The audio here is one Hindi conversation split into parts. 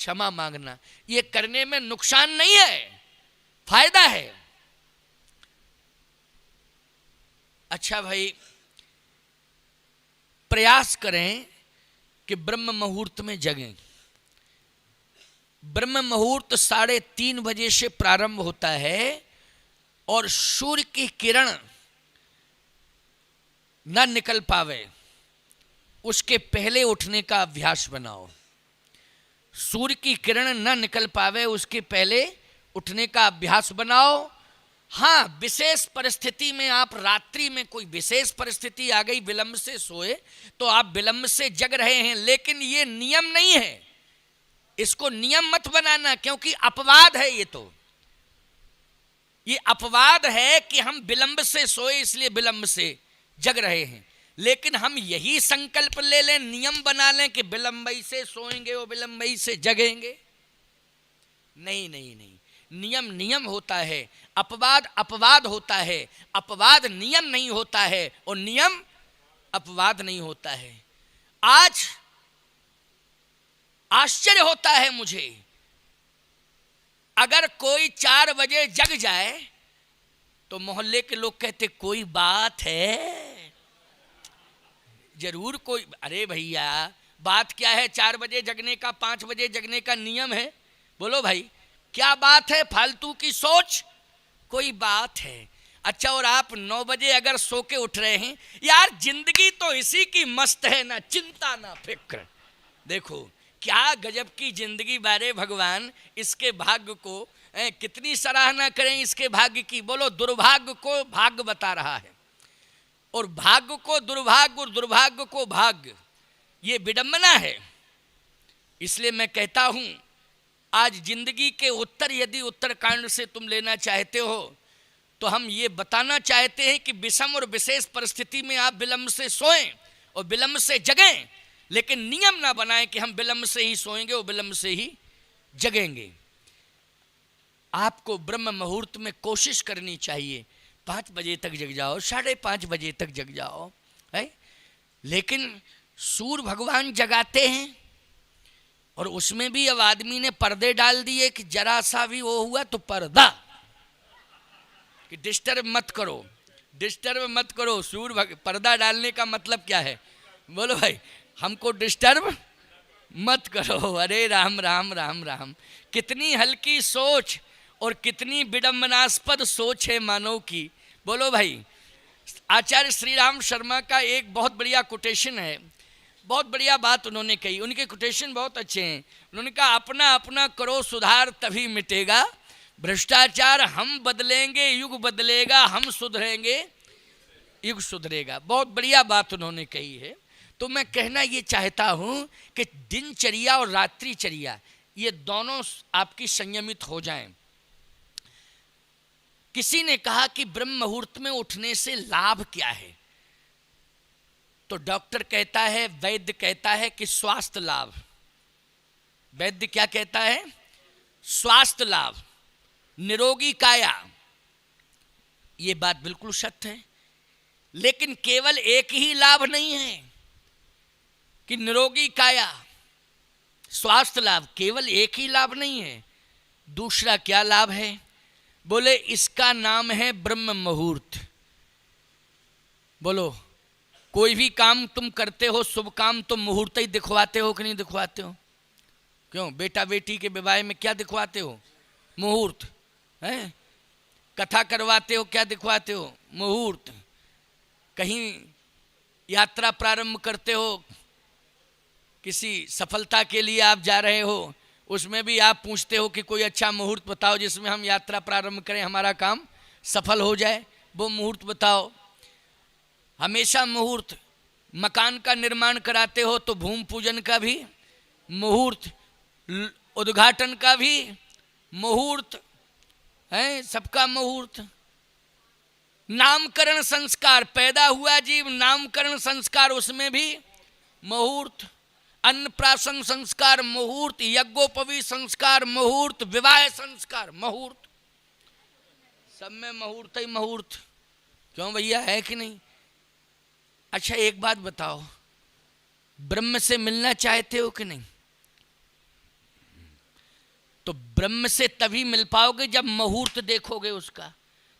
क्षमा मांगना, ये करने में नुकसान नहीं है, फायदा है। अच्छा भाई, प्रयास करें कि ब्रह्म मुहूर्त में जगें। ब्रह्म मुहूर्त 3:30 बजे से प्रारंभ होता है और सूर्य की किरण न निकल पावे उसके पहले उठने का अभ्यास बनाओ। सूर्य की किरण न निकल पावे उसके पहले उठने का अभ्यास बनाओ। हाँ, विशेष परिस्थिति में आप रात्रि में कोई विशेष परिस्थिति आ गई, विलंब से सोए तो आप विलंब से जग रहे हैं, लेकिन ये नियम नहीं है, इसको नियम मत बनाना, क्योंकि अपवाद है। ये अपवाद है कि हम विलंब से सोए इसलिए विलंब से जग रहे हैं, लेकिन हम यही संकल्प ले लें, नियम बना लें कि विलंबई से सोएंगे और विलंबई से जगेंगे। नहीं नहीं नहीं, नियम नियम होता है, अपवाद अपवाद होता है, अपवाद नियम नहीं होता है और नियम अपवाद नहीं होता है। आज आश्चर्य होता है मुझे, अगर कोई 4 बजे जग जाए तो मोहल्ले के लोग कहते कोई बात है, जरूर कोई। अरे भैया, बात क्या है? 4 बजे जगने का, 5 बजे जगने का नियम है। बोलो भाई, क्या बात है? फालतू की सोच, कोई बात है। अच्छा, और आप 9 बजे अगर सो के उठ रहे हैं, यार जिंदगी तो इसी की मस्त है, ना चिंता ना फिक्र। देखो क्या गजब की जिंदगी बारे भगवान, इसके भाग्य को कितनी सराहना करें इसके भाग्य की। बोलो, दुर्भाग्य को भाग्य बता रहा है और भाग्य को दुर्भाग्य और दुर्भाग्य को भाग्य, ये विडंबना है। इसलिए मैं कहता हूं, आज जिंदगी के उत्तर यदि उत्तरकांड से तुम लेना चाहते हो तो हम ये बताना चाहते हैं कि विषम और विशेष परिस्थिति में आप विलंब से सोएं और विलंब से जगें, लेकिन नियम ना बनाएं कि हम विलंब से ही सोएंगे और विलंब से ही जगेंगे। आपको ब्रह्म मुहूर्त में कोशिश करनी चाहिए, 5 बजे तक जग जाओ, 5:30 बजे तक जग जाओ, है? लेकिन सूर्य भगवान जगाते हैं और उसमें भी अब आदमी ने पर्दे डाल दिए कि जरा सा भी वो हुआ तो पर्दा, कि डिस्टर्ब मत करो, डिस्टर्ब मत करो। पर्दा डालने का मतलब क्या है? बोलो भाई, हमको डिस्टर्ब मत करो। अरे राम राम राम राम, कितनी हल्की सोच और कितनी विडंबनास्पद सोच है मानव की। बोलो भाई, आचार्य श्री राम शर्मा का एक बहुत बढ़िया कोटेशन है, बहुत बढ़िया बात उन्होंने कही। उनके कोटेशन बहुत अच्छे हैं। उन्होंने कहा, अपना अपना करो सुधार तभी मिटेगा भ्रष्टाचार, हम बदलेंगे युग बदलेगा, हम सुधरेंगे युग सुधरेगा। बहुत बढ़िया बात उन्होंने कही है। तो मैं कहना ये चाहता हूँ कि दिनचर्या और रात्रिचर्या ये दोनों आपकी संयमित हो जाएं। किसी ने कहा कि ब्रह्म मुहूर्त में उठने से लाभ क्या है, तो डॉक्टर कहता है, वैद्य कहता है कि स्वास्थ्य लाभ। वैद्य क्या कहता है? स्वास्थ्य लाभ, निरोगी काया। ये बात बिल्कुल सत्य है, लेकिन केवल एक ही लाभ नहीं है कि निरोगी काया, स्वास्थ्य लाभ, केवल एक ही लाभ नहीं है। दूसरा क्या लाभ है? बोले, इसका नाम है ब्रह्म मुहूर्त। बोलो, कोई भी काम तुम करते हो, शुभ काम, तो मुहूर्त ही दिखवाते हो कि नहीं दिखवाते हो? क्यों? बेटा बेटी के विवाह में क्या दिखवाते हो? मुहूर्त है। कथा करवाते हो, क्या दिखवाते हो? मुहूर्त। कहीं यात्रा प्रारंभ करते हो, किसी सफलता के लिए आप जा रहे हो, उसमें भी आप पूछते हो कि कोई अच्छा मुहूर्त बताओ जिसमें हम यात्रा प्रारंभ करें, हमारा काम सफल हो जाए, वो मुहूर्त बताओ। हमेशा मुहूर्त। मकान का निर्माण कराते हो तो भूमि पूजन का भी मुहूर्त, उद्घाटन का भी मुहूर्त है, सबका मुहूर्त। नामकरण संस्कार, पैदा हुआ जीव, नामकरण संस्कार, उसमें भी मुहूर्त। अन्नप्राशन संस्कार मुहूर्त, यज्ञोपवी संस्कार मुहूर्त, विवाह संस्कार मुहूर्त, सब में मुहूर्त ही मुहूर्त। क्यों भैया, है कि नहीं? अच्छा, एक बात बताओ, ब्रह्म से मिलना चाहते हो कि नहीं? तो ब्रह्म से तभी मिल पाओगे जब मुहूर्त देखोगे उसका।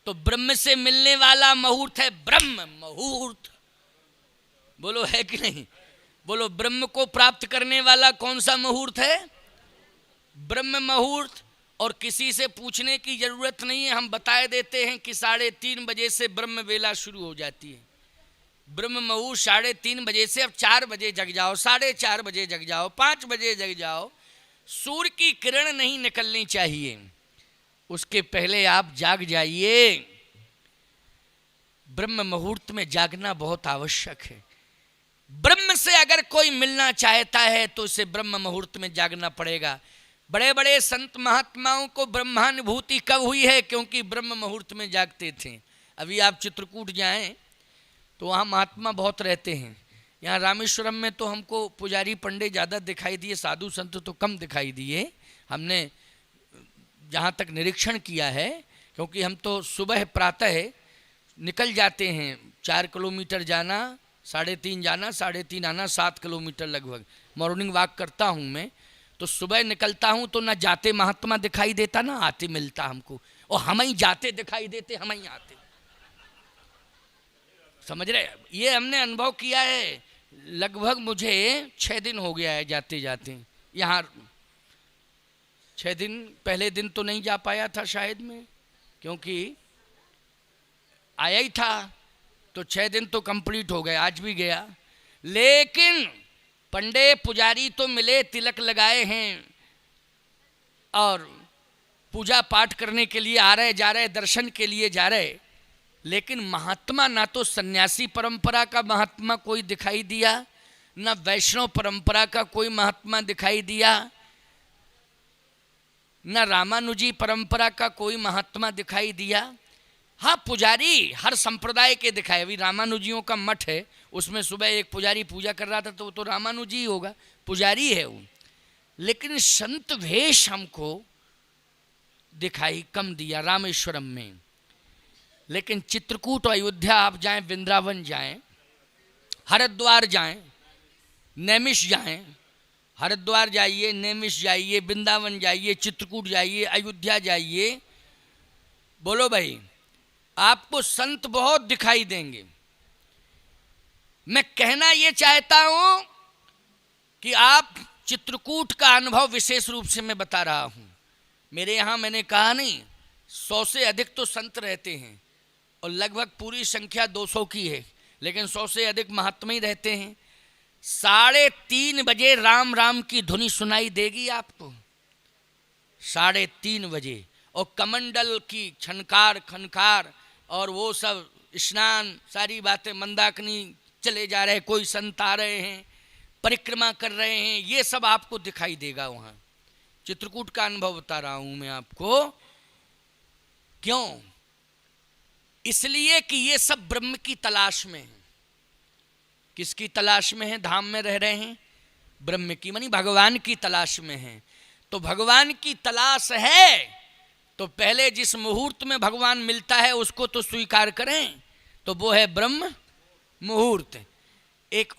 तो ब्रह्म से मिलने वाला मुहूर्त है ब्रह्म मुहूर्त। बोलो है कि नहीं? बोलो ब्रह्म को प्राप्त करने वाला कौन सा मुहूर्त है? ब्रह्म मुहूर्त। और किसी से पूछने की जरूरत नहीं है, हम बताए देते हैं कि 3:30 बजे से ब्रह्म वेला शुरू हो जाती है। ब्रह्म मुहूर्त 3:30 बजे से। अब 4 बजे जग जाओ, 4:30 बजे जग जाओ, 5 बजे जग जाओ, सूर्य की किरण नहीं निकलनी चाहिए, उसके पहले आप जाग जाइए। ब्रह्म मुहूर्त में जागना बहुत आवश्यक है। ब्रह्म से अगर कोई मिलना चाहता है तो उसे ब्रह्म मुहूर्त में जागना पड़ेगा। बड़े बड़े संत महात्माओं को ब्रह्मानुभूति कब हुई है? क्योंकि ब्रह्म मुहूर्त में जागते थे। अभी आप चित्रकूट जाएं तो वहाँ महात्मा बहुत रहते हैं। यहाँ रामेश्वरम में तो हमको पुजारी पंडित ज़्यादा दिखाई दिए, साधु संत तो कम दिखाई दिए, हमने जहाँ तक निरीक्षण किया है। क्योंकि हम तो सुबह प्रातः निकल जाते हैं, 4 किलोमीटर जाना, 3:30 जाना, 3:30 आना, 7 किलोमीटर लगभग मॉर्निंग वॉक करता हूँ मैं। तो सुबह निकलता हूँ तो ना जाते महात्मा दिखाई देता ना आते मिलता हमको, और हम ही जाते दिखाई देते, हम ही आते। समझ रहे? ये हमने अनुभव किया है। लगभग मुझे 6 दिन हो गया है जाते जाते यहाँ। 6 दिन, पहले दिन तो नहीं जा पाया था शायद मैं, क्योंकि आया ही था, तो 6 दिन तो कंप्लीट हो गए, आज भी गया। लेकिन पंडित पुजारी तो मिले, तिलक लगाए हैं और पूजा पाठ करने के लिए आ रहे, जा रहे, दर्शन के लिए जा रहे। लेकिन महात्मा, ना तो सन्यासी परंपरा का महात्मा कोई दिखाई दिया, ना वैष्णव परंपरा का कोई महात्मा दिखाई दिया, ना रामानुजी परंपरा का कोई महात्मा दिखाई दिया। हाँ, पुजारी हर संप्रदाय के दिखाए। अभी रामानुजियों का मठ है, उसमें सुबह एक पुजारी पूजा कर रहा था, तो वो तो रामानुजी ही होगा, पुजारी है वो। लेकिन संत वेश हमको दिखाई कम दिया रामेश्वरम में। लेकिन चित्रकूट और अयोध्या आप जाएं, वृंदावन जाएं, हरिद्वार जाएं, नैमिष जाएं, हरिद्वार जाइए, नैमिष जाइए, वृंदावन जाइए, चित्रकूट जाइए, अयोध्या जाइए, बोलो भाई, आपको संत बहुत दिखाई देंगे। मैं कहना ये चाहता हूं कि आप चित्रकूट का अनुभव विशेष रूप से मैं बता रहा हूं। मेरे यहां मैंने कहा नहीं, 100 से अधिक तो संत रहते हैं और लगभग पूरी संख्या 200 की है, लेकिन 100 से अधिक महात्मा ही रहते हैं। 3:30 बजे राम राम की धुनी सुनाई देगी आपको, 3:30 बजे। और कमंडल की छनकार खनकार और वो सब स्नान, सारी बातें, मंदाकिनी चले जा रहे, कोई संत आ रहे हैं, परिक्रमा कर रहे हैं, ये सब आपको दिखाई देगा वहाँ। चित्रकूट का अनुभव बता रहा हूँ मैं आपको। क्यों? इसलिए कि ये सब ब्रह्म की तलाश में है। किसकी तलाश में है? धाम में रह रहे हैं, ब्रह्म की, मानी भगवान की तलाश में है। तो भगवान की तलाश है तो पहले जिस मुहूर्त में भगवान मिलता है उसको तो स्वीकार करें, तो वो है ब्रह्म मुहूर्त। एक